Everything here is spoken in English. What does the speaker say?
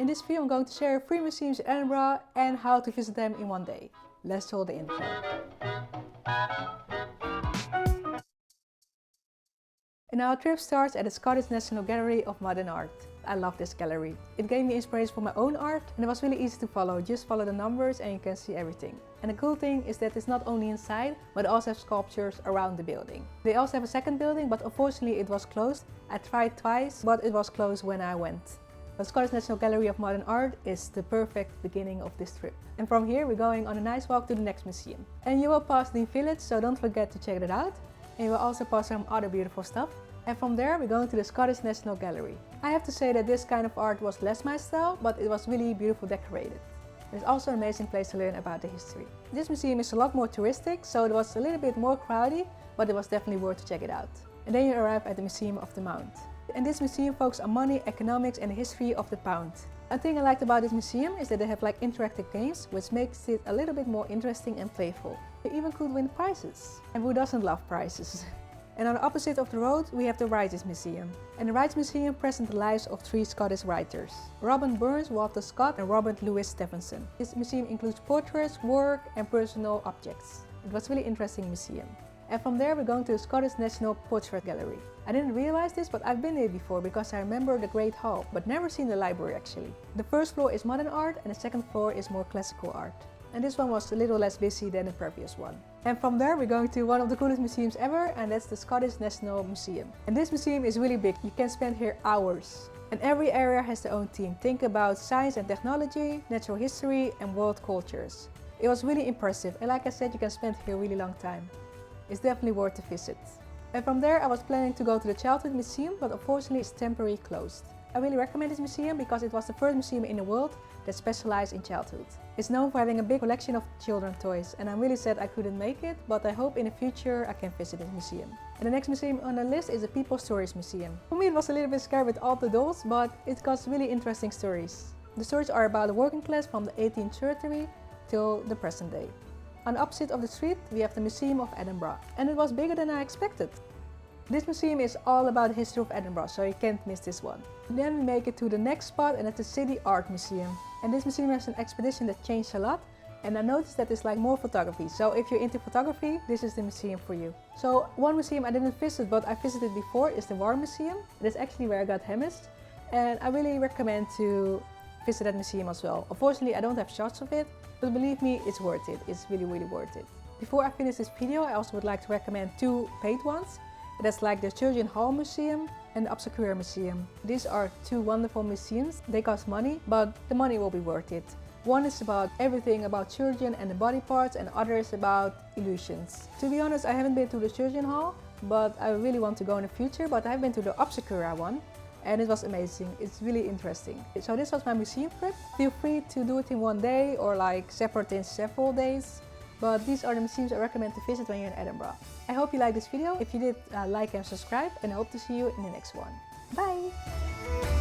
In this video I'm going to share 3 museums in Edinburgh and how to visit them in one day. Let's roll the intro. And our trip starts at the Scottish National Gallery of Modern Art. I love this gallery. It gave me inspiration for my own art and it was really easy to follow. Just follow the numbers and you can see everything. And the cool thing is that it's not only inside, but they also have sculptures around the building. They also have a second building, but unfortunately it was closed. I tried twice, but it was closed when I went. The Scottish National Gallery of Modern Art is the perfect beginning of this trip. And from here we're going on a nice walk to the next museum. And you will pass the village, so don't forget to check it out. And you will also pass some other beautiful stuff. And from there we're going to the Scottish National Gallery. I have to say that this kind of art was less my style, but it was really beautifully decorated. It's also an amazing place to learn about the history. This museum is a lot more touristic, so it was a little bit more crowded, but it was definitely worth to check it out. And then you arrive at the Museum of the Mound. And this museum focuses on money, economics and the history of the pound. One thing I liked about this museum is that they have like interactive games, which makes it a little bit more interesting and playful. You even could win prizes. And who doesn't love prizes? And on the opposite of the road we have the Writers Museum. And the Writers Museum presents the lives of 3 Scottish writers: Robert Burns, Walter Scott and Robert Louis Stevenson. This museum includes portraits, work and personal objects. It was a really interesting museum. And from there we're going to the Scottish National Portrait Gallery. I didn't realize this, but I've been there before because I remember the Great Hall, but never seen the library actually. The first floor is modern art and the second floor is more classical art. And this one was a little less busy than the previous one. And from there we're going to one of the coolest museums ever, and that's the Scottish National Museum. And this museum is really big, you can spend here hours. And every area has their own theme. Think about science and technology, natural history and world cultures. It was really impressive, and like I said, you can spend here a really long time. It's definitely worth a visit. And from there I was planning to go to the Childhood Museum, but unfortunately it's temporarily closed. I really recommend this museum because it was the first museum in the world that specialized in childhood. It's known for having a big collection of children's toys, and I'm really sad I couldn't make it, but I hope in the future I can visit this museum. And the next museum on the list is the People's Stories Museum. For me it was a little bit scary with all the dolls, but it got really interesting stories. The stories are about the working class from the 18th century till the present day. On the opposite of the street we have the Museum of Edinburgh, and it was bigger than I expected. This museum is all about the history of Edinburgh, so you can't miss this one. Then we make it to the next spot, and that's the City Art Museum. And this museum has an expedition that changed a lot, and I noticed that it's like more photography. So if you're into photography, this is the museum for you. So one museum I didn't visit but I visited before is the War Museum. It is actually where I got hummus, and I really recommend to visit that museum as well. Unfortunately I don't have shots of it, but believe me, it's worth it. It's really worth it. Before I finish this video, I also would like to recommend 2 paid ones. That's like the Children's Hall Museum and the Obscure Museum. These are 2 wonderful museums. They cost money, but the money will be worth it. One is about everything about children and the body parts, and the other is about illusions. To be honest, I haven't been to the Children's Hall, but I really want to go in the future. But I've been to the Obscure one, and it was amazing. It's really interesting. So this was my museum trip. Feel free to do it in one day or like separate in several days. But these are the museums I recommend to visit when you're in Edinburgh. I hope you liked this video. If you did, like and subscribe, and I hope to see you in the next one. Bye!